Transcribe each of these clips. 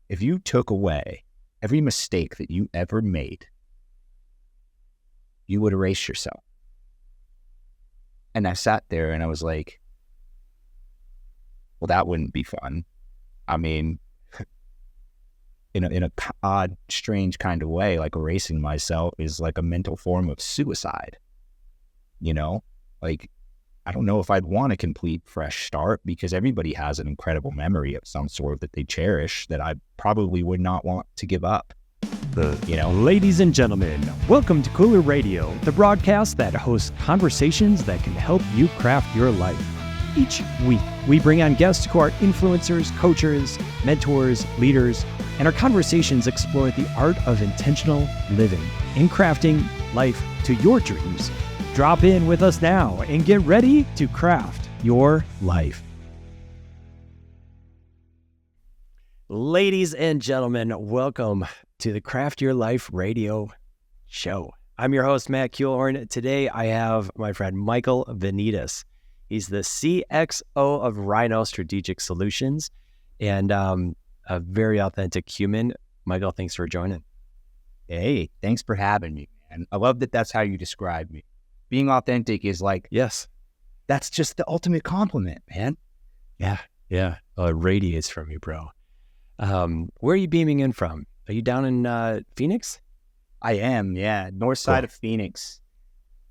if you took away every mistake that you ever made, you would erase yourself. And I sat there and I was like, well, that wouldn't be fun. I mean, in a odd, strange kind of way, like erasing myself is like a mental form of suicide. Like, I don't know if I'd want a complete fresh start, because everybody has an incredible memory of some sort that they cherish that I probably would not want to give up. Ladies and gentlemen, welcome to Cooler Radio, the broadcast that hosts conversations that can help you craft your life. Each week, we bring on guests who are influencers, coaches, mentors, leaders, and our conversations explore the art of intentional living in crafting life to your dreams. Drop in with us now and get ready to craft your life. Ladies and gentlemen, welcome to the Craft Your Life Radio Show. I'm your host, Matt Kuehlhorn. Today, I have my friend Michael Venidis. He's the CXO of Rhino Strategic Solutions and a very authentic human. Michael, thanks for joining. Hey, thanks for having me, man. I love that that's how you describe me. Being authentic is like, yes, that's just the ultimate compliment, man. Yeah. It radiates from you, bro. Where are you beaming in from? Are you down in Phoenix? I am, yeah. North side of Phoenix.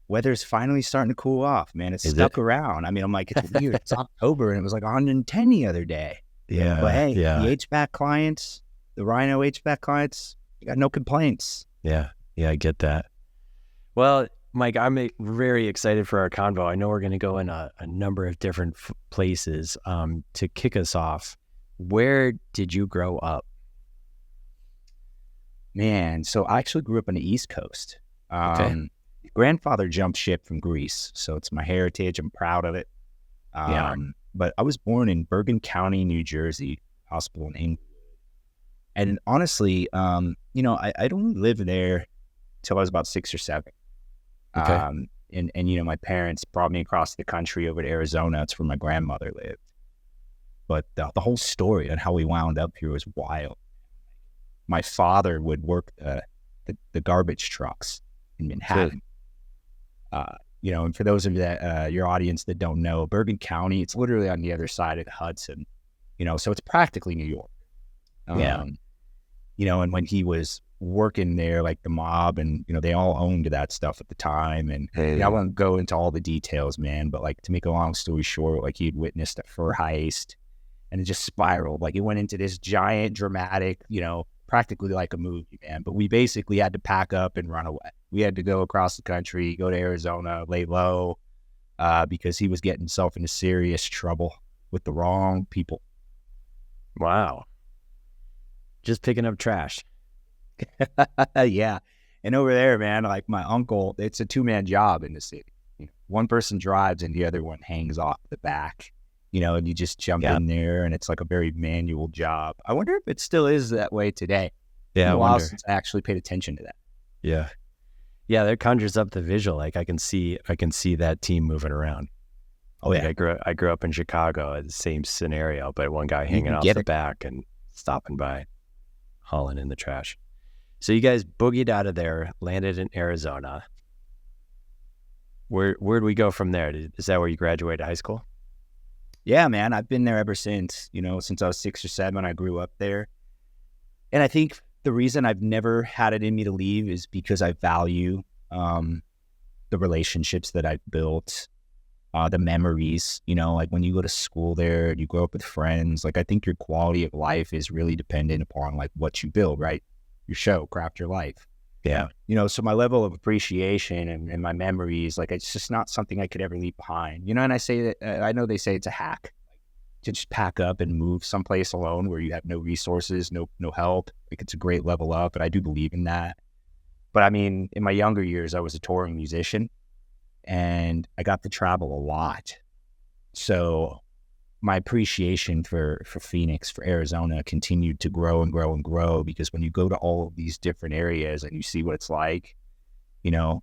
Weather's finally starting to cool off, man. It's stuck around. I mean, I'm like, it's weird. It's October and it was like 110 the other day. Yeah. But hey, the HVAC clients, the Rhino HVAC clients, you got no complaints. Yeah, I get that. Well, Mike, I'm very excited for our convo. I know we're going to go in a number of different places. To kick us off, where did you grow up? Man, so I actually grew up on the East Coast. Okay. Grandfather jumped ship from Greece, so it's my heritage. I'm proud of it. But I was born in Bergen County, New Jersey, hospital in England. And honestly, I don't live there till I was about 6 or 7. Okay. And my parents brought me across the country over to Arizona. That's where my grandmother lived. But the whole story on how we wound up here was wild. My father would work the garbage trucks in Manhattan. And for those of you that your audience that don't know, Bergen County, it's literally on the other side of the Hudson. So it's practically New York. And when he was working there, like the mob and they all owned that stuff at the time. And I won't go into all the details, man. But like, to make a long story short, like, he'd witnessed a fur heist, and it just spiraled. Like, it went into this giant, dramatic, practically like a movie, man. But we basically had to pack up and run away. We had to go across the country, go to Arizona, lay low, because he was getting himself into serious trouble with the wrong people. Wow. Just picking up trash. Yeah. And over there, man, like my uncle, it's a 2-man job in the city. One person drives and the other one hangs off the back. And you just jump in there, and it's like a very manual job. I wonder if it still is that way today. Yeah, it's been a while since I actually paid attention to that. Yeah, that conjures up the visual. Like, I can see that team moving around. Oh, yeah. I grew up in Chicago, the same scenario, but one guy hanging off the back and stopping by, hauling in the trash. So you guys boogied out of there, landed in Arizona. Where'd we go from there? Is that where you graduated high school? Yeah, man, I've been there ever since. Since I was 6 or 7, I grew up there. And I think the reason I've never had it in me to leave is because I value the relationships that I've built, the memories, like when you go to school there, you grow up with friends. Like, I think your quality of life is really dependent upon like what you build, right? Your show, Craft Your Life. Yeah. So my level of appreciation and my memories, like, it's just not something I could ever leave behind. And I say that, I know they say it's a hack to just pack up and move someplace alone where you have no resources, no help. Like, it's a great level up, and I do believe in that. But I mean, in my younger years, I was a touring musician, and I got to travel a lot. So my appreciation for Phoenix, for Arizona, continued to grow and grow and grow, because when you go to all of these different areas and you see what it's like,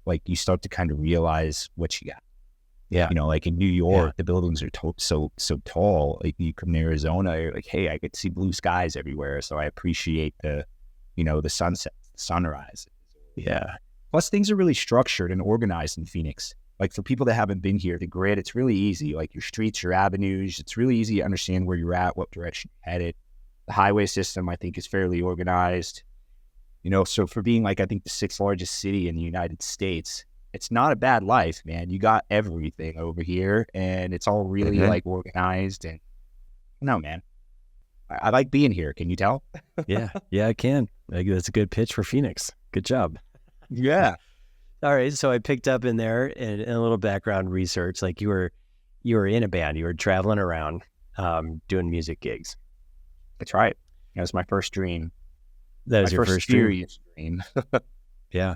like, you start to kind of realize what you got. Yeah. You know, like in New York, the buildings are so tall. Like you come to Arizona, you're like, hey, I get to see blue skies everywhere. So I appreciate the, you know, the sunset, the sunrise. Yeah. Plus, things are really structured and organized in Phoenix. Like for people that haven't been here, the grid, it's really easy. Like your streets, your avenues, it's really easy to understand where you're at, what direction you're headed. The highway system, I think, is fairly organized. You know, so for being like, I think the 6th largest city in the United States, it's not a bad life, man. You got everything over here and it's all really like organized. And no, man, I like being here. Can you tell? Yeah, I can. Like, that's a good pitch for Phoenix. Good job. Yeah. All right, so I picked up in there in a little background research, like you were in a band, you were traveling around, doing music gigs. That's right. That was my first dream. That was your first serious dream. Yeah.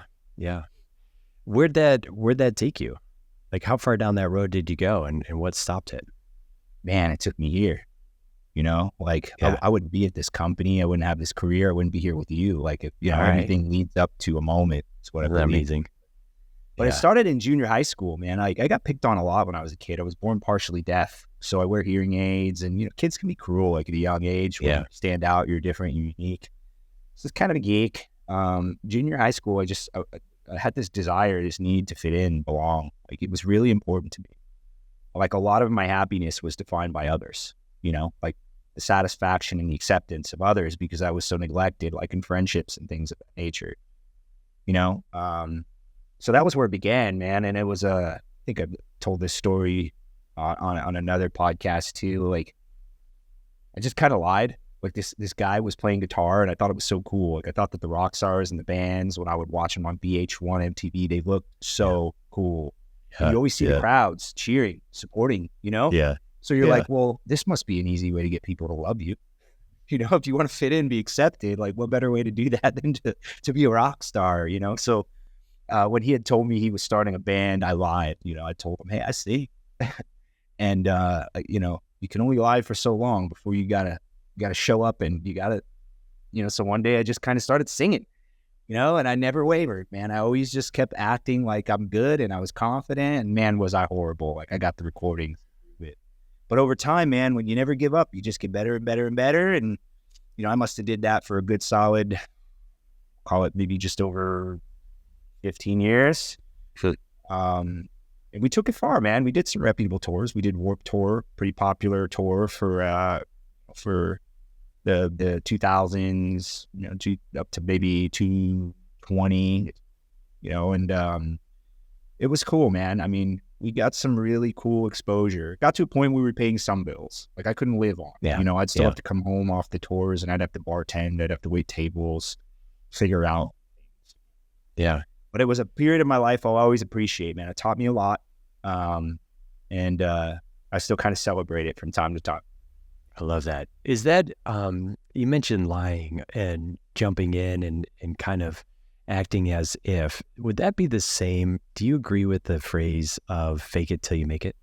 Where'd that take you? Like, how far down that road did you go, and what stopped it? Man, it took me here. You know, like I wouldn't be at this company. I wouldn't have this career. I wouldn't be here with you. Like, if, you know, everything leads up to a moment. It's what I believe. Amazing. But it started in junior high school, man. I got picked on a lot when I was a kid. I was born partially deaf, so I wear hearing aids. And, you know, kids can be cruel, like at a young age. When you stand out, you're different, you're unique. So it's kind of a geek. Junior high school, I had this desire, this need to fit in, belong. Like, it was really important to me. Like, a lot of my happiness was defined by others, you know, like the satisfaction and the acceptance of others, because I was so neglected, like in friendships and things of that nature, you know? So that was where it began, man. And it was, I think I've told this story on another podcast too. Like, I just kind of lied. Like this guy was playing guitar and I thought it was so cool. Like, I thought that the rock stars and the bands, when I would watch them on VH1, MTV, they looked so cool. You always see the crowds cheering, supporting, you know? Yeah. So you're like, well, this must be an easy way to get people to love you. You know, if you want to fit in, be accepted, like what better way to do that than to be a rock star, you know? So when he had told me he was starting a band, I lied. You know, I told him, hey, I see. And, you know, you can only lie for so long before you gotta show up, and you gotta, you know, so one day I just kind of started singing, you know, and I never wavered, man. I always just kept acting like I'm good and I was confident, and man, was I horrible. Like, I got the recordings. But over time, man, when you never give up, you just get better and better and better. And, you know, I must have did that for a good solid, call it maybe just over 15 years. And we took it far, man. We did some reputable tours. We did Warped Tour, pretty popular tour for the 2000s, you know, up to maybe 220, you know, and it was cool, man. I mean, we got some really cool exposure. Got to a point where we were paying some bills. Like, I couldn't live on. You know, I'd still have to come home off the tours, and I'd have to bartend. I'd have to wait tables, figure out. Yeah. But it was a period of my life I'll always appreciate, man. It taught me a lot. And I still kind of celebrate it from time to time. I love that. Is that, you mentioned lying and jumping in and kind of acting as if, would that be the same? Do you agree with the phrase of fake it till you make it?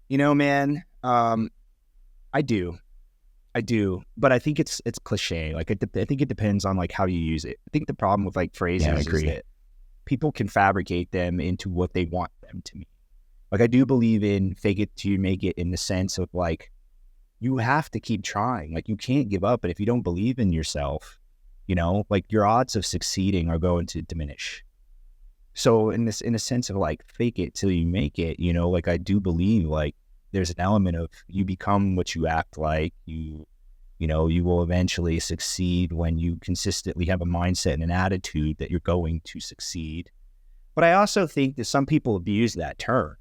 You know, man, I do. But I think it's cliche. Like, I think it depends on like how you use it. I think the problem with like phrases is that people can fabricate them into what they want them to mean. Like, I do believe in fake it till you make it, in the sense of like, you have to keep trying. Like, you can't give up. And if you don't believe in yourself, you know, like, your odds of succeeding are going to diminish. So in a sense of like, fake it till you make it, you know, like, I do believe like there's an element of you become what you act like. You know, you will eventually succeed when you consistently have a mindset and an attitude that you're going to succeed. But I also think that some people abuse that term.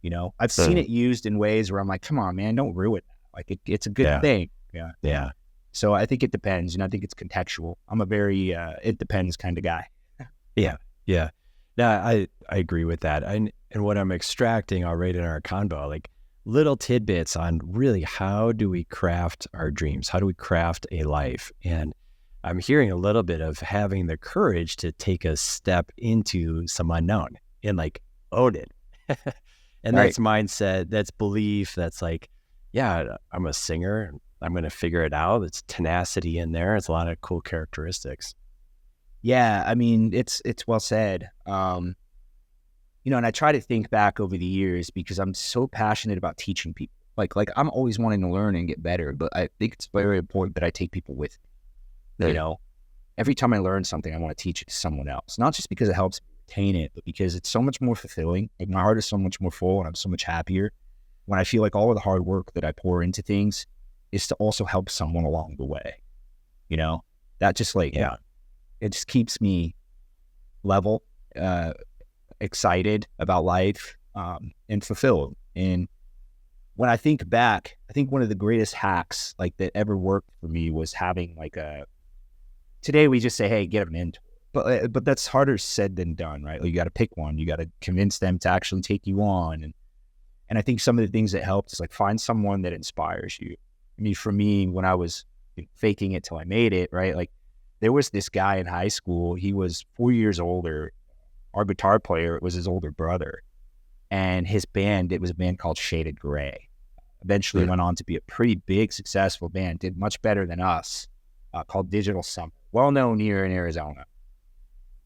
You know, I've seen it used in ways where I'm like, come on, man, don't ruin that. Like, it's a good thing. Yeah. So I think it depends. You know, I think it's contextual. I'm a very, it depends kind of guy. Yeah. No, I agree with that. And what I'm extracting already in our convo, like little tidbits on really how do we craft our dreams? How do we craft a life? And I'm hearing a little bit of having the courage to take a step into some unknown and like own it. And that's mindset, that's belief, that's like, yeah, I'm a singer. I'm going to figure it out. It's tenacity in there. It's a lot of cool characteristics. Yeah, I mean, it's well said. and I try to think back over the years because I'm so passionate about teaching people. Like I'm always wanting to learn and get better, but I think it's very important that I take people with me. Every time I learn something, I want to teach it to someone else, not just because it helps me retain it, but because it's so much more fulfilling. Like my heart is so much more full and I'm so much happier when I feel like all of the hard work that I pour into things is to also help someone along the way. That just it just keeps me level, excited about life, and fulfilled. And when I think back, I think one of the greatest hacks like that ever worked for me was having today we just say, hey, get a mentor. But that's harder said than done, right? Like you got to pick one. You got to convince them to actually take you on. And I think some of the things that helped is like find someone that inspires you. I mean, for me, when I was faking it till I made it, right? Like there was this guy in high school. He was 4 years older. Our guitar player was his older brother. And his band, it was a band called Shaded Gray. Eventually went on to be a pretty big, successful band, did much better than us, called Digital Summer, well known here in Arizona.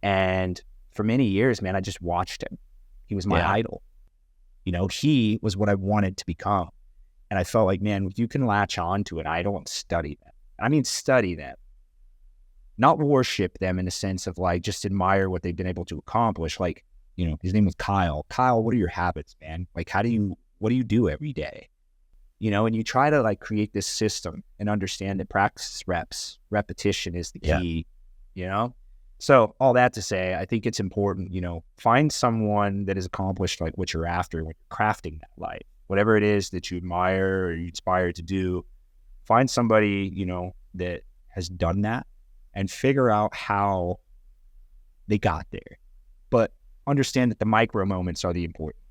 And for many years, man, I just watched him. He was my idol. He was what I wanted to become. And I felt like, man, if you can latch on to an idol and study them, I mean, study them, not worship them in the sense of like, just admire what they've been able to accomplish. Like, his name was Kyle. Kyle, what are your habits, man? Like, what do you do every day? And you try to like create this system and understand that practice repetition is the key, So all that to say, I think it's important, find someone that has accomplished like what you're after when you're crafting that life, whatever it is that you admire or you aspire to do. Find somebody, that has done that and figure out how they got there. But understand that the micro moments are the important.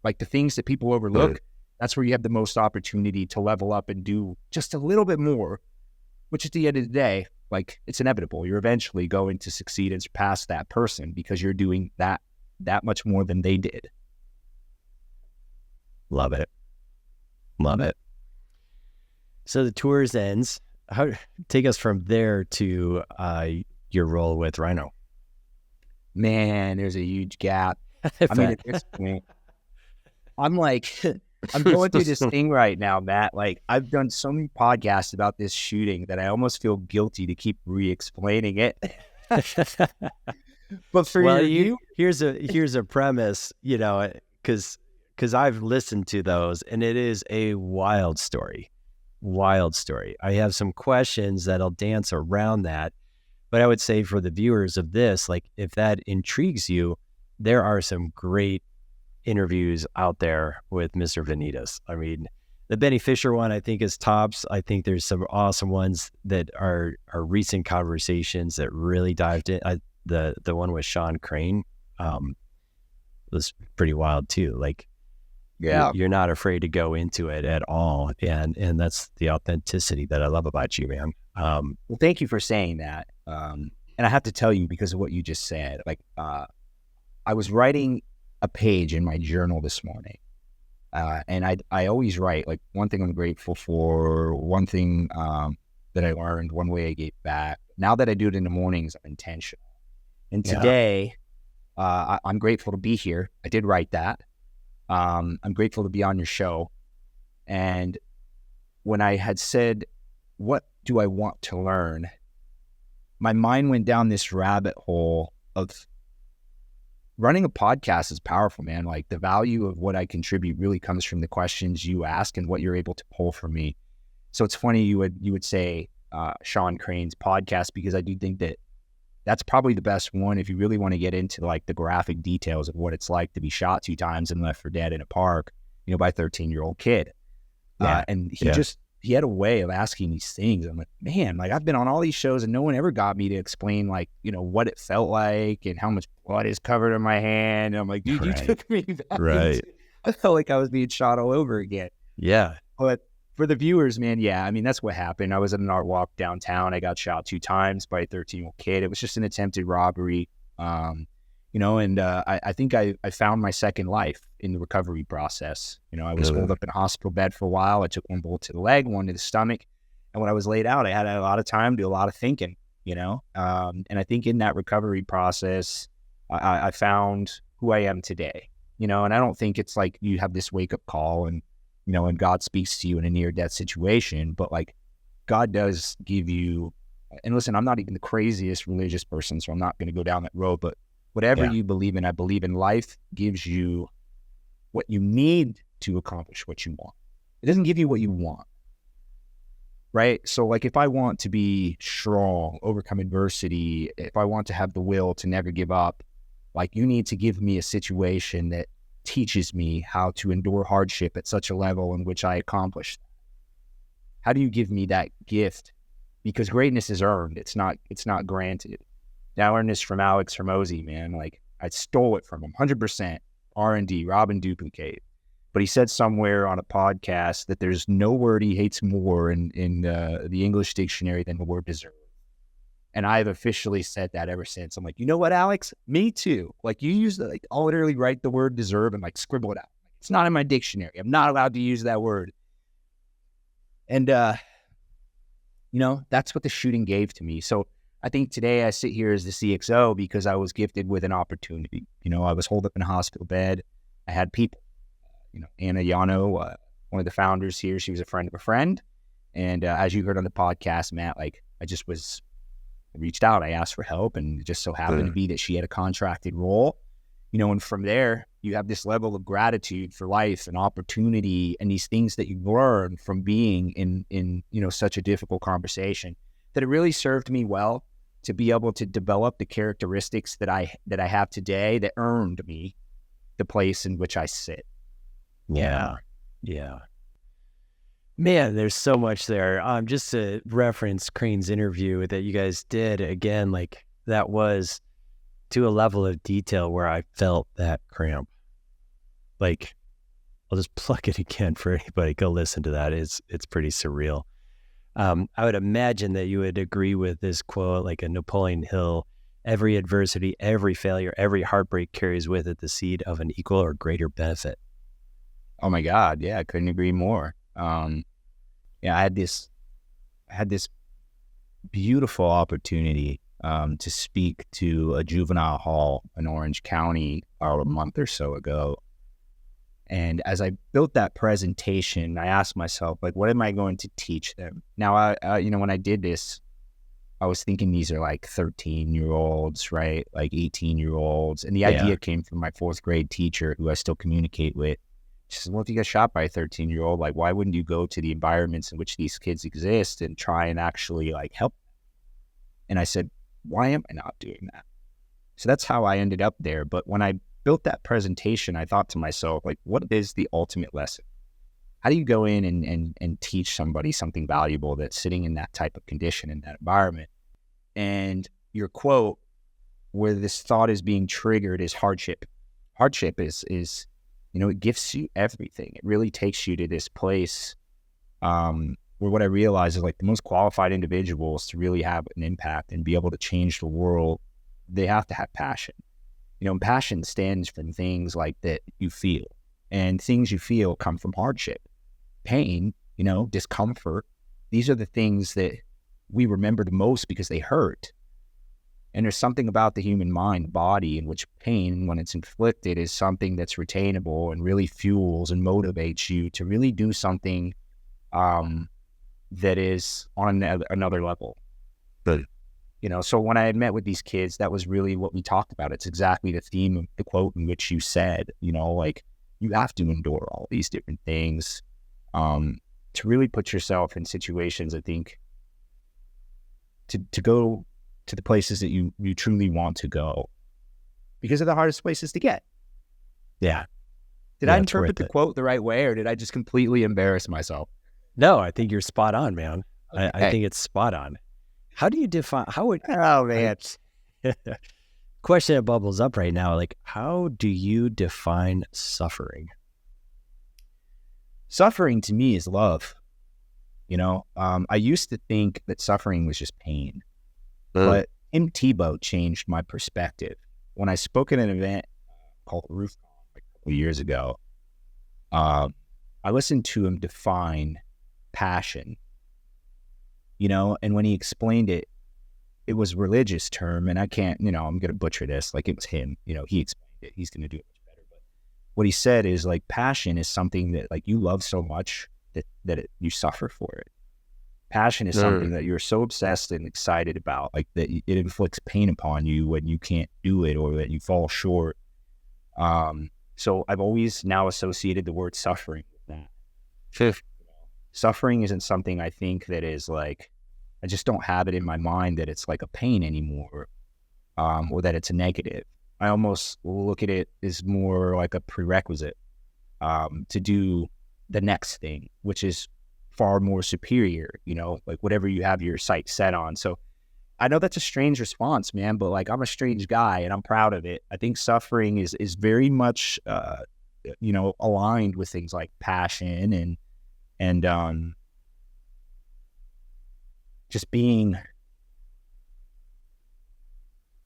Like the things that people overlook, that's where you have the most opportunity to level up and do just a little bit more, which at the end of the day, like it's inevitable. You're eventually going to succeed and surpass that person because you're doing that much more than they did. Love it. So the tours ends. Take us from there to your role with Rhino. Man, there's a huge gap. I mean, at this point, I'm going through this thing right now, Matt. Like I've done so many podcasts about this shooting that I almost feel guilty to keep re-explaining it. But for here's a premise, because I've listened to those and it is a wild story. I have some questions that'll dance around that, but I would say for the viewers of this, like if that intrigues you, there are some great interviews out there with Mr. Venidis. I mean, the Benny Fisher one I think is tops. I think there's some awesome ones that are recent conversations that really dived in. The one with Sean Crane was pretty wild too. Like, you're not afraid to go into it at all, and that's the authenticity that I love about you, man. Well, thank you for saying that. And I have to tell you, because of what you just said, like I was writing a page in my journal this morning, and I always write like one thing I'm grateful for, one thing that I learned, one way I gave back. Now that I do it in the mornings, I'm intentional. And today, I'm grateful to be here. I did write that. I'm grateful to be on your show. And when I had said, what do I want to learn? My mind went down this rabbit hole of running a podcast is powerful, man. Like the value of what I contribute really comes from the questions you ask and what you're able to pull from me. So it's funny you would say Sean Crane's podcast, because I do think that that's probably the best one if you really want to get into like the graphic details of what it's like to be shot 2 times and left for dead in a park, by a 13-year-old kid. And he had a way of asking these things. I'm like, man, like I've been on all these shows and no one ever got me to explain like, what it felt like and how much blood is covered in my hand. And I'm like, dude, you took me back. Right. I felt like I was being shot all over again. Yeah. But for the viewers, man, I mean, that's what happened. I was at an art walk downtown. I got shot 2 times by a 13-year-old kid. It was just an attempted robbery. And I think I found my second life in the recovery process. I was holed up in a hospital bed for a while. I took 1 bullet to the leg, 1 to the stomach. And when I was laid out, I had a lot of time to do a lot of thinking, and I think in that recovery process, I found who I am today, and I don't think it's like you have this wake up call and, and God speaks to you in a near death situation, but like God does give you, and listen, I'm not even the craziest religious person, so I'm not going to go down that road, but whatever you believe in, I believe in, life gives you what you need to accomplish what you want. It doesn't give you what you want, right? So like if I want to be strong, overcome adversity, if I want to have the will to never give up, like you need to give me a situation that teaches me how to endure hardship at such a level in which I accomplish that. How do you give me that gift? Because greatness is earned. It's not granted. Now I learned this from Alex Hormozy, man. Like I stole it from him, 100%. R&D, rob and duplicate. But he said somewhere on a podcast that there's no word he hates more in the English dictionary than the word deserve. And I've officially said that ever since. I'm like, you know what, Alex? Me too. Like you use the, like, I'll literally write the word deserve and like scribble it out. It's not in my dictionary. I'm not allowed to use that word. And, that's what the shooting gave to me. So I think today I sit here as the CXO because I was gifted with an opportunity. I was holed up in a hospital bed. I had people, Anna Yano, one of the founders here, she was a friend of a friend. And as you heard on the podcast, Matt, like I reached out, I asked for help, and it just so happened to be that she had a contracted role, and from there you have this level of gratitude for life and opportunity and these things that you learn from being in such a difficult conversation, that it really served me well to be able to develop the characteristics that I have today that earned me the place in which I sit. Yeah. Man, there's so much there. Just to reference Crane's interview that you guys did, again, like that was to a level of detail where I felt that cramp. Like, I'll just plug it again for anybody. Go listen to that. It's pretty surreal. I would imagine that you would agree with this quote, like a Napoleon Hill: every adversity, every failure, every heartbreak carries with it the seed of an equal or greater benefit. Oh my God. Yeah. I couldn't agree more. I had this beautiful opportunity to speak to a juvenile hall in Orange County a month or so ago. And as I built that presentation, I asked myself, like, what am I going to teach them? Now, I when I did this, I was thinking these are like 13-year-olds, right? Like 18-year-olds. And the idea came from my fourth grade teacher who I still communicate with. She says, well, if you got shot by a 13-year-old, like, why wouldn't you go to the environments in which these kids exist and try and actually like help? And I said, why am I not doing that? So that's how I ended up there. But when I built that presentation, I thought to myself, like, what is the ultimate lesson? How do you go in and teach somebody something valuable that's sitting in that type of condition, in that environment? And your quote, where this thought is being triggered, is hardship. Hardship is it gifts you everything. It really takes you to this place where what I realize is, like, the most qualified individuals to really have an impact and be able to change the world, they have to have passion. And passion stands for things like that you feel, and things you feel come from hardship, pain, discomfort. These are the things that we remember the most because they hurt. And there's something about the human mind, body, in which pain, when it's inflicted, is something that's retainable and really fuels and motivates you to really do something that is on another level. But so when I had met with these kids, that was really what we talked about. It's exactly the theme of the quote in which you said, like, you have to endure all these different things to really put yourself in situations, I think, to go to the places that you truly want to go, because they're the hardest places to get. Yeah. Did I interpret the quote the right way, or did I just completely embarrass myself? No, I think you're spot on, man. Okay. I think it's spot on. How do you define, oh man. Question that bubbles up right now, like, how do you define suffering? Suffering to me is love. I used to think that suffering was just pain, but Tim Tebow changed my perspective. When I spoke at an event called Roof a couple of years ago, I listened to him define passion, and when he explained it, it was a religious term, and I can't, I'm going to butcher this, like it was him, he explained it, he's going to do it much better. But what he said is like passion is something that like you love so much that you suffer for it. Passion is something that you're so obsessed and excited about, like that it inflicts pain upon you when you can't do it or that you fall short. So I've always now associated the word suffering with that. Suffering isn't something I think that is like, I just don't have it in my mind that it's like a pain anymore, or that it's a negative. I almost look at it as more like a prerequisite to do the next thing, which is far more superior, like whatever you have your sight set on. So I know that's a strange response, man, but like I'm a strange guy and I'm proud of it. I think suffering is very much, aligned with things like passion and just being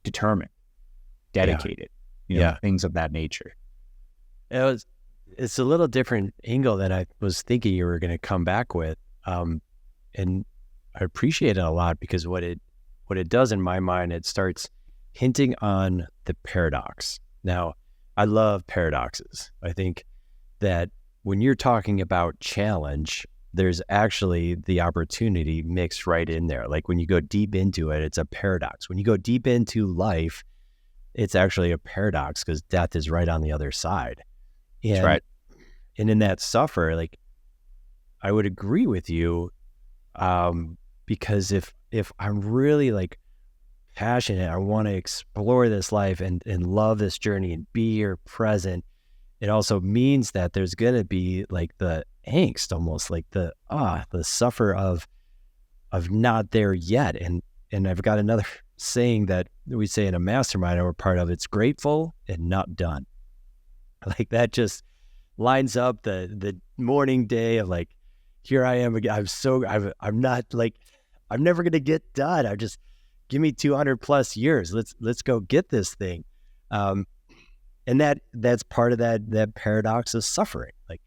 determined, dedicated, things of that nature. It's a little different angle than I was thinking you were going to come back with. And I appreciate it a lot because what it does in my mind, it starts hinting on the paradox. Now, I love paradoxes. I think that when you're talking about challenge, there's actually the opportunity mixed right in there. Like when you go deep into it, it's a paradox. When you go deep into life, it's actually a paradox because death is right on the other side. And, That's right. And in that suffer, like I would agree with you, because if I'm really like passionate, I want to explore this life and love this journey and be here present. It also means that there's going to be like the angst, almost like the suffer of not there yet. And I've got another saying that we say in a mastermind we're part of, it's grateful and not done. Like that just lines up the morning day of like, here I am again. I'm not like, I'm never going to get done. I just give me 200 plus years. Let's go get this thing. And that's part of that paradox of suffering. Like,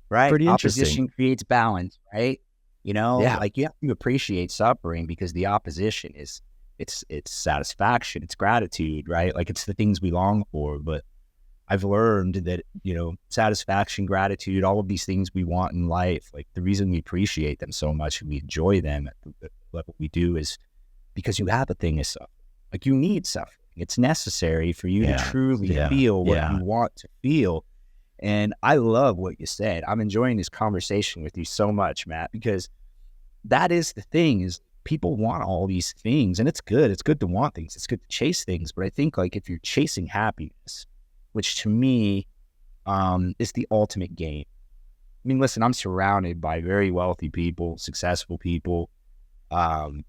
right. Pretty Opposition interesting. creates balance, right? Like you have to appreciate suffering because the opposition is it's satisfaction, it's gratitude, right? Like it's the things we long for. But I've learned that, satisfaction, gratitude, all of these things we want in life, like the reason we appreciate them so much and we enjoy them at the level we do is because you have a thing of suffering. Like you need suffering. It's necessary for you to truly feel what you want to feel. And I love what you said. I'm enjoying this conversation with you so much, Matt, because that is the thing is people want all these things and it's good. It's good to want things. It's good to chase things. But I think like if you're chasing happiness, which to me is the ultimate game. I mean, listen, I'm surrounded by very wealthy people, successful people, and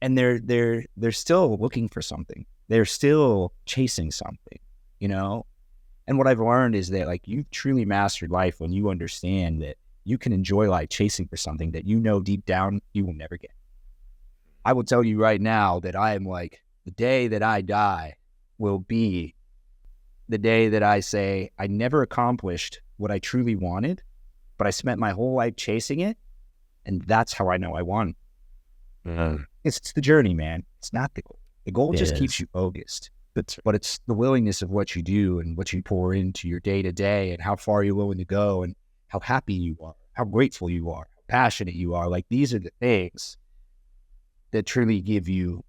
they're still looking for something. They're still chasing something, And what I've learned is that like you've truly mastered life when you understand that you can enjoy life chasing for something that deep down you will never get. I will tell you right now that I am like the day that I die will be the day that I say I never accomplished what I truly wanted, but I spent my whole life chasing it, and that's how I know I won. It's the journey, man. It's not the goal. The goal just keeps you focused. But it's the willingness of what you do and what you pour into your day to day and how far you're willing to go and how happy you are, how grateful you are, how passionate you are. Like these are the things that truly give you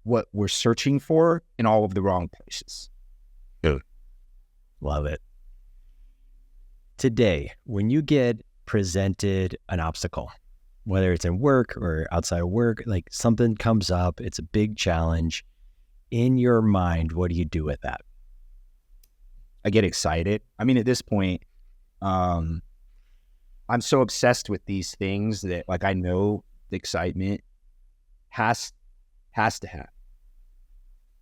what we're searching for in all of the wrong places. Good. Love it. Today, when you get presented an obstacle, whether it's in work or outside of work, like something comes up, it's a big challenge. In your mind, what do you do with that? I get excited. I mean, at this point, I'm so obsessed with these things that like I know the excitement has to happen.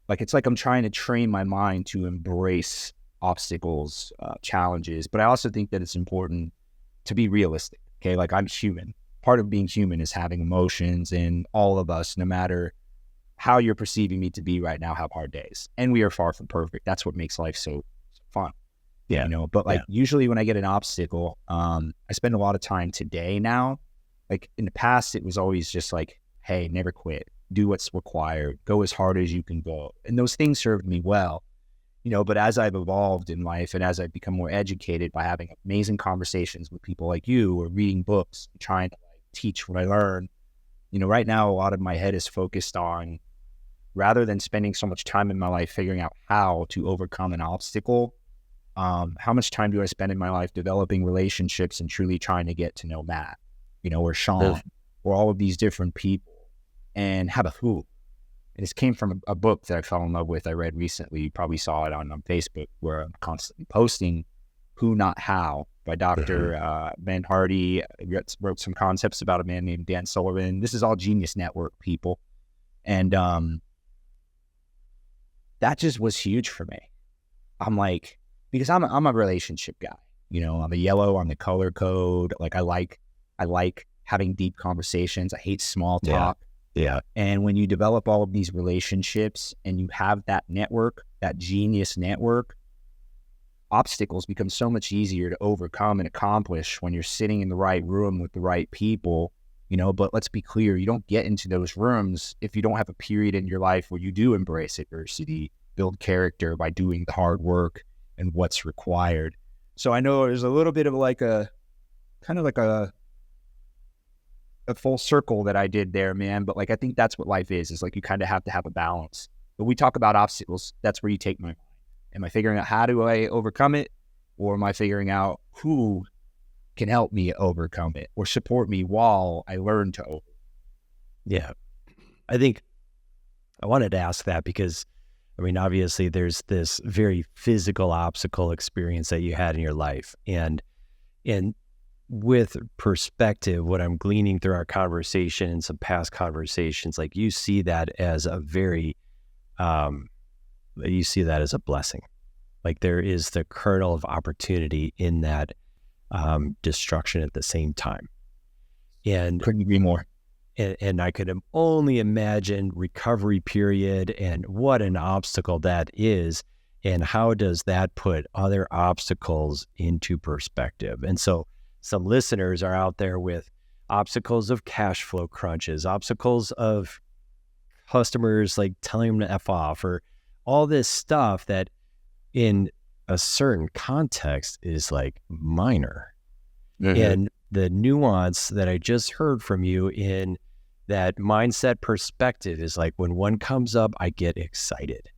Like it's like I'm trying to train my mind to embrace obstacles, challenges, but I also think that it's important to be realistic. Okay, like I'm human. Part of being human is having emotions, and all of us, no matter how you're perceiving me to be right now, have hard days, and we are far from perfect. That's what makes life so fun. But like usually when I get an obstacle, I spend a lot of time today now. Like in the past, it was always just like, hey, never quit. do what's required, go as hard as you can go. And those things served me well, but as I've evolved in life and as I've become more educated by having amazing conversations with people like you or reading books, trying to teach what I learn, right now, a lot of my head is focused on, rather than spending so much time in my life figuring out how to overcome an obstacle, how much time do I spend in my life developing relationships and truly trying to get to know Matt, or Sean, or all of these different people, and have a who. And this came from a book that I fell in love with. I read recently. You probably saw it on Facebook, where I'm constantly posting Who Not How by Dr. Ben Hardy. Wrote some concepts about a man named Dan Sullivan. This is all Genius Network people. And that just was huge for me. I'm like, because I'm a relationship guy, I'm a yellow on the color code. Like I like having deep conversations. I hate small talk. Yeah. And when you develop all of these relationships and you have that network, that genius network, obstacles become so much easier to overcome and accomplish when you're sitting in the right room with the right people, but let's be clear, you don't get into those rooms if you don't have a period in your life where you do embrace adversity, build character by doing the hard work and what's required. So I know there's a little bit of like a full circle that I did there, man. But like, I think that's what life is like you kind of have to have a balance. But we talk about obstacles. That's where you take my mind. Am I figuring out how do I overcome it? Or am I figuring out who can help me overcome it or support me while I learn to overcome? Yeah. I think I wanted to ask that because, obviously there's this very physical obstacle experience that you had in your life. And with perspective, what I'm gleaning through our conversation and some past conversations, like you see that as a very, you see that as a blessing. Like there is the kernel of opportunity in that destruction at the same time. And couldn't agree more. And I could only imagine recovery period and what an obstacle that is, and how does that put other obstacles into perspective. And so some listeners are out there with obstacles of cash flow crunches, obstacles of customers like telling them to F off, or all this stuff that in a certain context is like minor. And the nuance that I just heard from you in that mindset perspective is like, when one comes up, I get excited.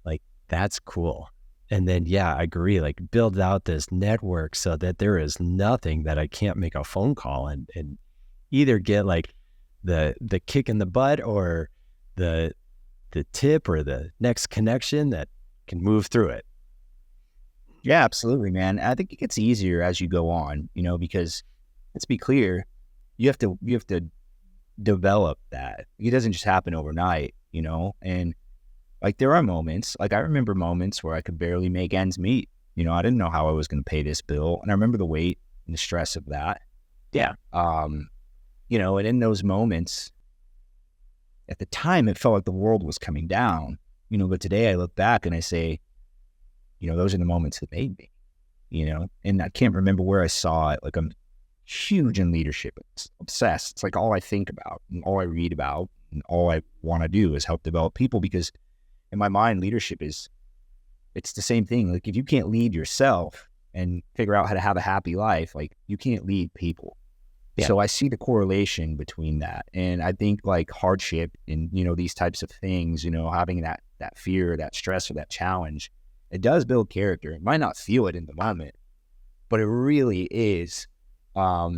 Like, that's cool. And then, yeah, I agree. Like, build out this network so that there is nothing that I can't make a phone call and either get like the kick in the butt or the tip or the next connection that can move through it. Yeah, absolutely, man. I think it gets easier as you go on, because let's be clear, you have to develop that. It doesn't just happen overnight, and like there are moments, like I remember moments where I could barely make ends meet. I didn't know how I was going to pay this bill. And I remember the weight and the stress of that. Yeah. And in those moments, at the time, it felt like the world was coming down, but today I look back and I say, those are the moments that made me, and I can't remember where I saw it. Like I'm huge in leadership. It's obsessed. It's like all I think about and all I read about and all I want to do is help develop people, because in my mind, leadership it's the same thing. Like if you can't lead yourself and figure out how to have a happy life, like you can't lead people. Yeah. So I see the correlation between that. And I think like hardship and, these types of things, having that fear, that stress, or that challenge, it does build character. It might not feel it in the moment, but it really is, a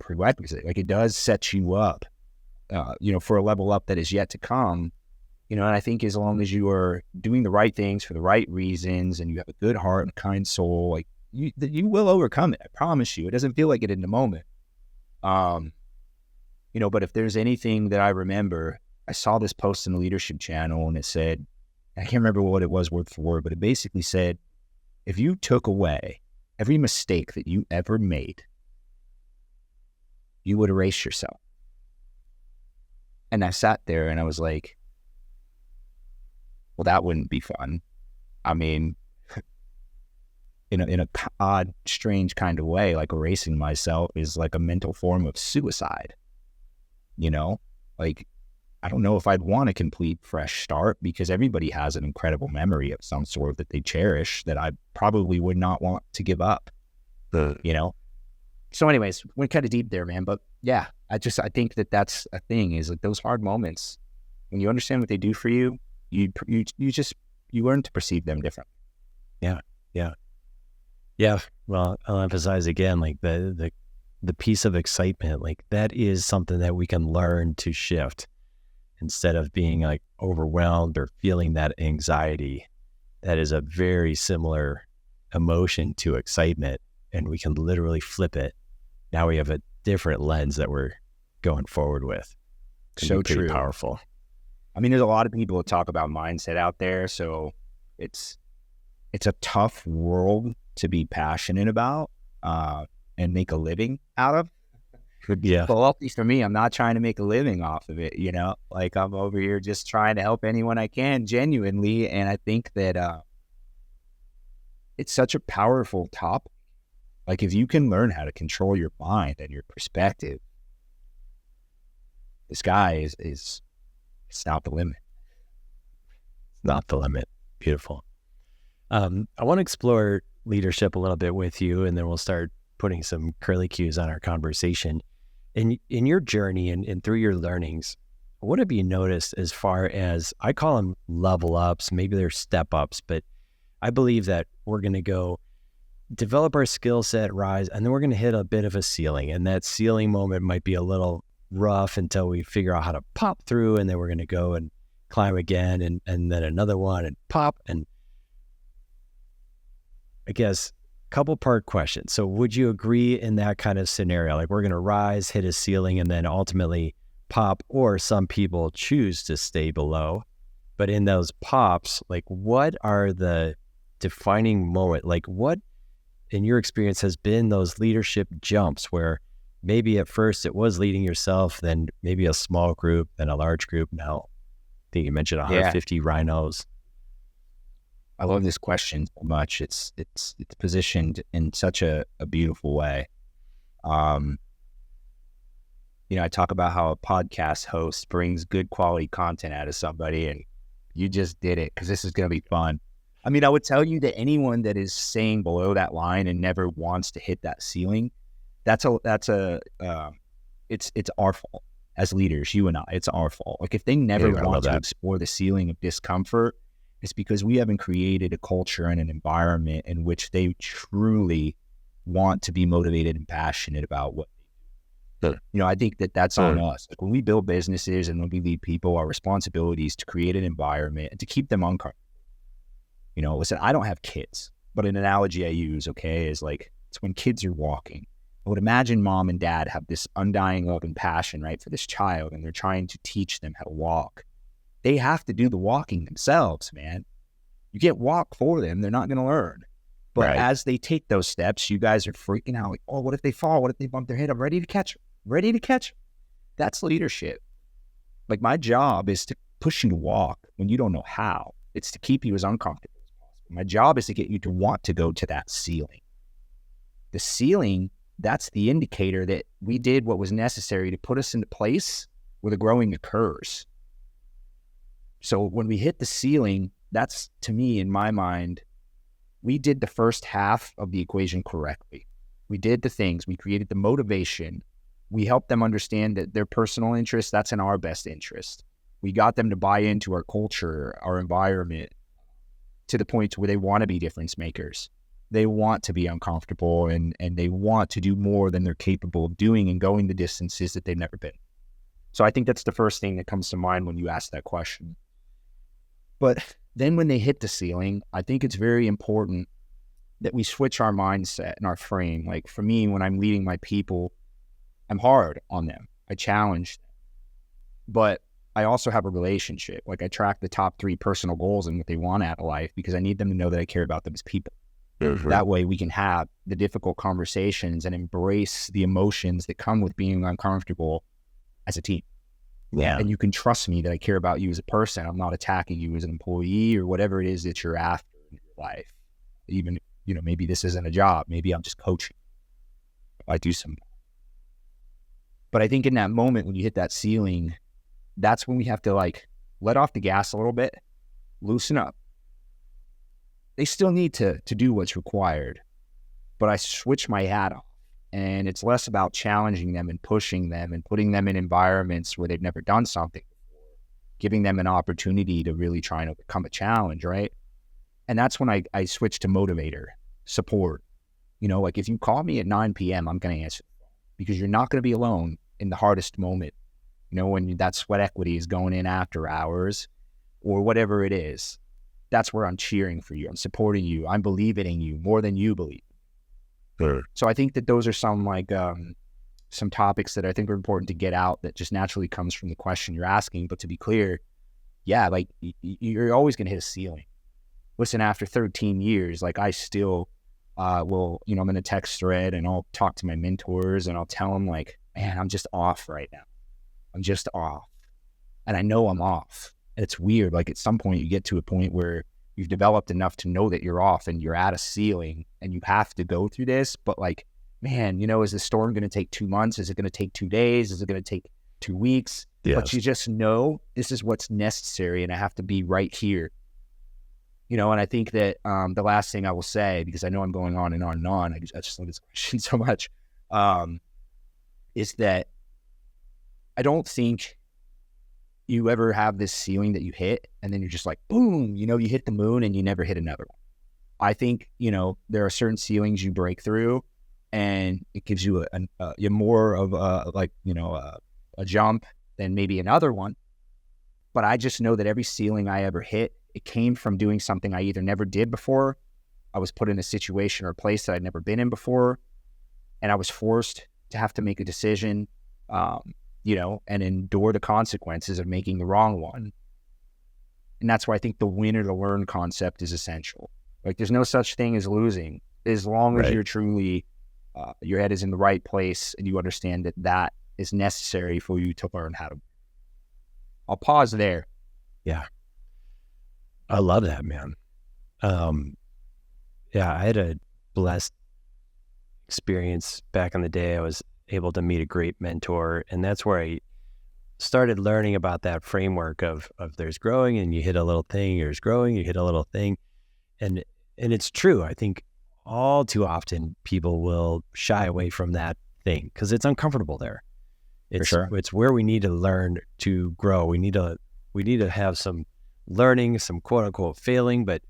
prerequisite. Like it does set you up, for a level up that is yet to come. And I think as long as you are doing the right things for the right reasons and you have a good heart and a kind soul, like you will overcome it. I promise you. It doesn't feel like it in the moment. But if there's anything that I remember, I saw this post in the leadership channel and it said, I can't remember what it was word for word, but it basically said, if you took away every mistake that you ever made, you would erase yourself. And I sat there and I was like, well, that wouldn't be fun. I mean, in a odd, strange kind of way, like erasing myself is like a mental form of suicide, Like, I don't know if I'd want a complete fresh start, because everybody has an incredible memory of some sort that they cherish that I probably would not want to give up, you know? So anyways, went kind of deep there, man. But yeah, I think that that's a thing, is like those hard moments, when you understand what they do for you, you learn to perceive them differently. Yeah. Yeah. Yeah. Well, I'll emphasize again, like the piece of excitement, like that is something that we can learn to shift instead of being like overwhelmed or feeling that anxiety. That is a very similar emotion to excitement, and we can literally flip it. Now we have a different lens that we're going forward with. So true. Powerful. I mean, there's a lot of people that talk about mindset out there, so it's a tough world to be passionate about and make a living out of. Yeah. Well, at least for me, I'm not trying to make a living off of it, you know? Like, I'm over here just trying to help anyone I can, genuinely. And I think that it's such a powerful topic. Like, if you can learn how to control your mind and your perspective, the sky is it's not the limit. It's not the limit. Beautiful. I want to explore leadership a little bit with you, and then we'll start putting some curly cues on our conversation. In your journey and through your learnings, what have you noticed as far as, I call them level ups, maybe they're step ups, but I believe that we're going to go develop our skill set, rise, and then we're going to hit a bit of a ceiling. And that ceiling moment might be a little rough until we figure out how to pop through, and then we're going to go and climb again, and then another one and pop. And I guess couple part question. So would you agree in that kind of scenario? Like, we're going to rise, hit a ceiling, and then ultimately pop, or some people choose to stay below. But in those pops, like, what are the defining moment? Like, what in your experience has been those leadership jumps where maybe at first it was leading yourself, then maybe a small group, then a large group? Now, I think you mentioned 150 rhinos. I love this question so much. It's positioned in such a beautiful way. You know, I talk about how a podcast host brings good quality content out of somebody, and you just did it because this is going to be fun. I mean, I would tell you that anyone that is staying below that line and never wants to hit that ceiling, it's our fault as leaders, you and I. It's our fault. Like, if they never want to explore the ceiling of discomfort, it's because we haven't created a culture and an environment in which they truly want to be motivated and passionate about what they do. You know, I think that that's on us. Like, when we build businesses and when we lead people, our responsibility is to create an environment and to keep them uncomfortable. You know, listen, I don't have kids, but an analogy I use, is like, it's when kids are walking. I would imagine mom and dad have this undying love and passion, right, for this child, and they're trying to teach them how to walk. They have to do the walking themselves, man. You can't walk for them. They're not going to learn. But as they take those steps, you guys are freaking out. Like, oh, what if they fall? What if they bump their head? I'm ready to catch them. Ready to catch them. That's leadership. Like, my job is to push you to walk when you don't know how. It's to keep you as uncomfortable as possible. My job is to get you to want to go to that ceiling. The ceiling, that's the indicator that we did what was necessary to put us into place where the growing occurs. So when we hit the ceiling, that's, to me, in my mind, we did the first half of the equation correctly. We did the things. We created the motivation. We helped them understand that their personal interest, that's in our best interest. We got them to buy into our culture, our environment, to the point where they want to be difference makers. They want to be uncomfortable, and they want to do more than they're capable of doing and going the distances that they've never been. So I think that's the first thing that comes to mind when you ask that question. But then when they hit the ceiling, I think it's very important that we switch our mindset and our frame. Like, for me, when I'm leading my people, I'm hard on them. I challenge them. But I also have a relationship. Like, I track the top 3 personal goals and what they want out of life, because I need them to know that I care about them as people. Mm-hmm. That way we can have the difficult conversations and embrace the emotions that come with being uncomfortable as a team. Yeah. And you can trust me that I care about you as a person. I'm not attacking you as an employee or whatever it is that you're after in your life. Even, you know, maybe this isn't a job. Maybe I'm just coaching. I do some. But I think in that moment when you hit that ceiling, that's when we have to like let off the gas a little bit, loosen up. They still need to do what's required, but I switch my hat off, and it's less about challenging them and pushing them and putting them in environments where they've never done something before, giving them an opportunity to really try and overcome a challenge, right? And that's when I switch to motivator, support. You know, like if you call me at 9 p.m., I'm going to answer because you're not going to be alone in the hardest moment. You know, when that sweat equity is going in after hours or whatever it is, that's where I'm cheering for you. I'm supporting you. I'm believing in you more than you believe. Sure. So I think that those are some like some topics that I think are important to get out that just naturally comes from the question you're asking. But to be clear, yeah, like you're always going to hit a ceiling. Listen, after 13 years, like I still will, you know, I'm in a text thread and I'll talk to my mentors and I'll tell them like, man, I'm just off right now. I'm just off. And I know I'm off. And it's weird. Like at some point you get to a point where you've developed enough to know that you're off and you're at a ceiling and you have to go through this. But like, man, you know, is the storm going to take 2 months? Is it going to take 2 days? Is it going to take 2 weeks? Yes. But you just know this is what's necessary and I have to be right here. You know, and I think that the last thing I will say, because I know I'm going on and on and on, I just love this question so much, is that I don't think you ever have this ceiling that you hit and then you're just like, boom, you know, you hit the moon and you never hit another one. I think, you know, there are certain ceilings you break through and it gives you a more of a jump than maybe another one. But I just know that every ceiling I ever hit, it came from doing something I either never did before, I was put in a situation or a place that I'd never been in before, and I was forced to have to make a decision, you know, and endure the consequences of making the wrong one. And that's why I think the win or the learn concept is essential. Like there's no such thing as losing as long as you're truly, your head is in the right place and you understand that that is necessary for you to learn how to. I'll pause there. Yeah. I love that, man. Yeah, I had a blessed experience back in the day. I was able to meet a great mentor, and that's where I started learning about that framework of there's growing and you hit a little thing, there's growing, you hit a little thing. And it's true. I think all too often people will shy away from that thing because it's uncomfortable there. It's, For sure. It's where we need to learn to grow. We need to have some learning, some quote unquote failing. But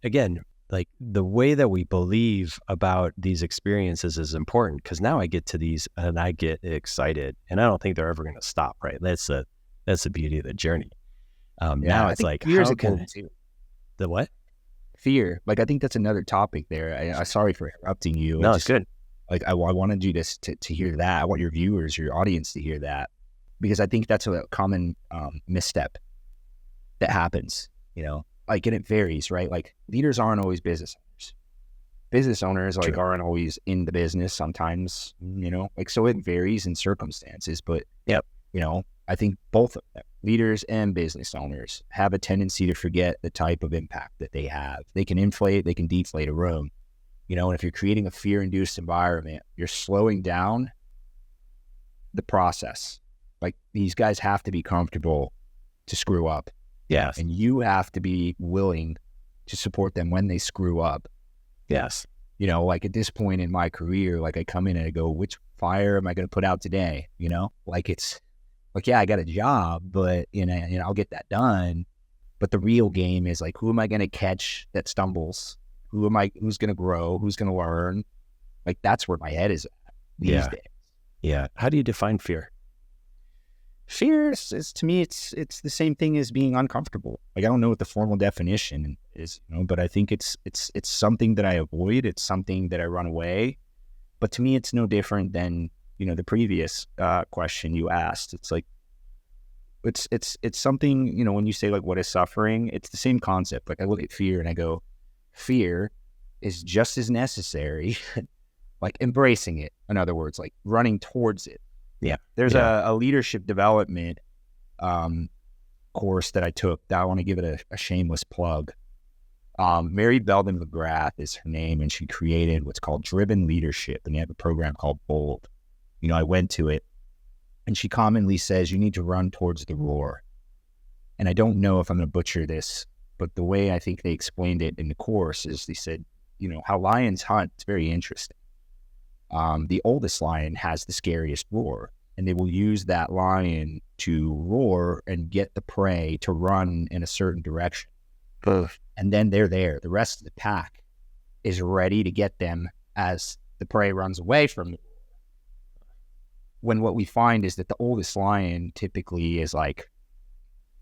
again, like the way that we believe about these experiences is important because now I get to these and I get excited and I don't think they're ever going to stop, right? That's the beauty of the journey. Now it's like, how can the what? Fear. Like, I think that's another topic there. I sorry for interrupting you. No, it's good. Like, I wanted you to hear that. I want your viewers, your audience to hear that, because I think that's a common misstep that happens, you know, like, and it varies, right? Like, leaders aren't always business owners. Business owners, like, aren't always in the business sometimes, you know, like, so it varies in circumstances, but, yep, you know, I think both of them, leaders and business owners, have a tendency to forget the type of impact that they have. They can inflate, they can deflate a room, you know, and if you're creating a fear-induced environment, you're slowing down the process. Like, these guys have to be comfortable to screw up. Yes. And you have to be willing to support them when they screw up. Yes. You know, like at this point in my career, like I come in and I go, which fire am I going to put out today? You know, like it's like, yeah, I got a job, but you know, I'll get that done. But the real game is like, who am I going to catch that stumbles? Who's going to grow? Who's going to learn? Like, that's where my head is at these days. Yeah. How do you define fear? Fear is to me, it's the same thing as being uncomfortable. Like, I don't know what the formal definition is, you know, but I think it's something that I avoid. It's something that I run away. But to me, it's no different than, you know, the previous question you asked. It's like, it's something, you know, when you say like, what is suffering? It's the same concept. Like, I look at fear and I go, fear is just as necessary, like embracing it. In other words, like running towards it. Yeah. There's a leadership development course that I took that I want to give it a shameless plug. Mary Belden McGrath is her name, and she created what's called Driven Leadership, and they have a program called Bold. You know, I went to it, And she commonly says, you need to run towards the roar. And I don't know if I'm going to butcher this, but the way I think they explained it in the course is they said, how lions hunt, it's very interesting. The oldest lion has the scariest roar, and they will use that lion to roar and get the prey to run in a certain direction. And then they're there. The rest of the pack is ready to get them as the prey runs away from them. When what we find is that the oldest lion typically is like,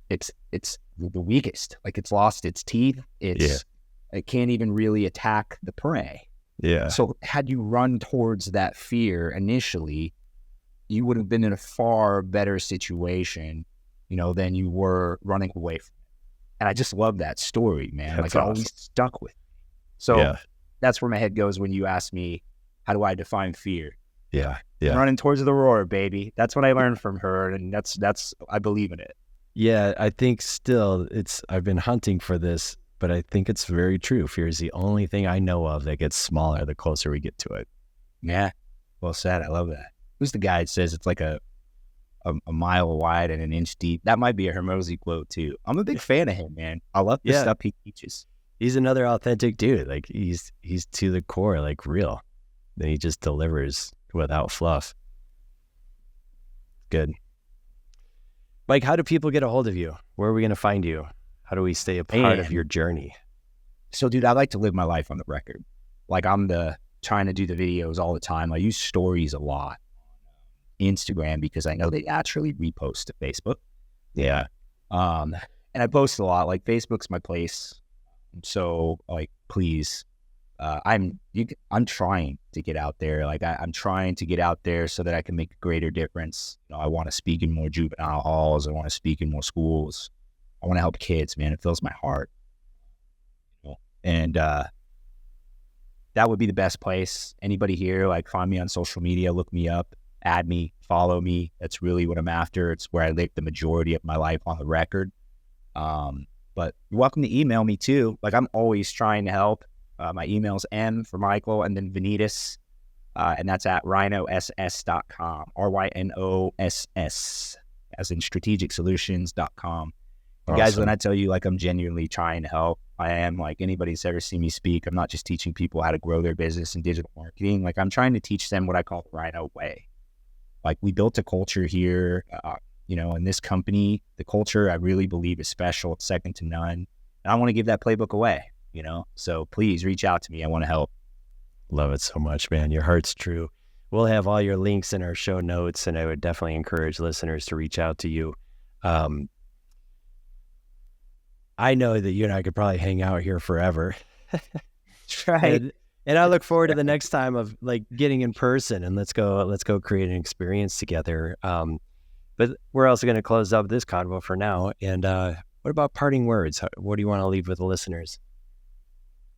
it's the weakest. Like, it's lost its teeth. It can't even really attack the prey. Yeah. So had you run towards that fear initially, you would have been in a far better situation, than you were running away from it. And I just love that story, man. That's It awesome. always stuck with me. So that's where my head goes when you ask me, how do I define fear? Yeah. Running towards the roar, baby. That's what I learned from her, and that's I believe in it. Yeah, I think still I've been hunting for this, but I think it's very true. Fear is the only thing I know of that gets smaller the closer we get to it. Yeah. Well said. I love that. Who's the guy that says it's like a mile wide and an inch deep? That might be a Hermosi quote too. I'm a big fan of him, man. I love the stuff he teaches. He's another authentic dude. Like, he's to the core, like, real. Then he just delivers without fluff. Good. Mike, how do people get a hold of you? Where are we going to find you? How do we stay a part of your journey? So, dude, I like to live my life on the record. Like, I'm trying to do the videos all the time. I use stories a lot. Instagram, because I know they naturally repost to Facebook. Yeah. And I post a lot. Like, Facebook's my place. So, like, please, I'm trying to get out there. Like, I'm trying to get out there so that I can make a greater difference. I want to speak in more juvenile halls. I want to speak in more schools. I want to help kids, man. It fills my heart. And that would be the best place. Anybody here, like, find me on social media, look me up, add me, follow me. That's really what I'm after. It's where I live the majority of my life on the record. But you're welcome to email me too. Like, I'm always trying to help. My email's M for Michael, and then Venidis, and that's at rhinoss.com, RYNOSS, as in strategicsolutions.com. Awesome. Guys, when I tell you, like, I'm genuinely trying to help, I am. Like, anybody's ever seen me speak, I'm not just teaching people how to grow their business in digital marketing. Like, I'm trying to teach them what I call the Rhino way. Like, we built a culture here, in this company. The culture, I really believe, is special. It's second to none. And I want to give that playbook away, So please reach out to me. I want to help. Love it so much, man. Your heart's true. We'll have all your links in our show notes, and I would definitely encourage listeners to reach out to you. I know that you and I could probably hang out here forever. Right. And I look forward to the next time of, like, getting in person, and let's go create an experience together. But we're also going to close up this convo for now. And what about parting words? What do you want to leave with the listeners?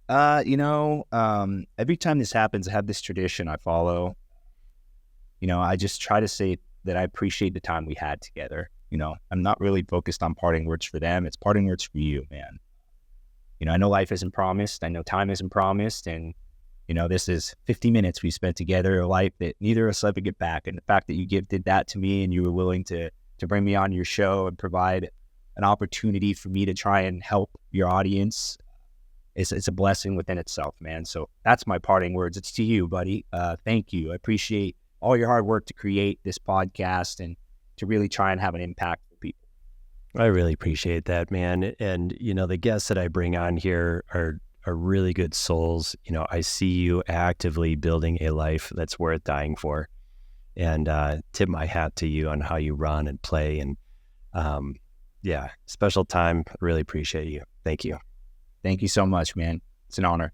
Every time this happens, I have this tradition I follow. I just try to say that I appreciate the time we had together. I'm not really focused on parting words for them. It's parting words for you, man. I know life isn't promised. I know time isn't promised. And, this is 50 minutes we spent together, a life that neither of us ever get back. And the fact that you did that to me, and you were willing to bring me on your show and provide an opportunity for me to try and help your audience, it's a blessing within itself, man. So that's my parting words. It's to you, buddy. Thank you. I appreciate all your hard work to create this podcast and to really try and have an impact for people. I really appreciate that, man. And, the guests that I bring on here are really good souls. I see you actively building a life that's worth dying for, and tip my hat to you on how you run and play. And special time. Really appreciate you. Thank you. Thank you so much, man. It's an honor.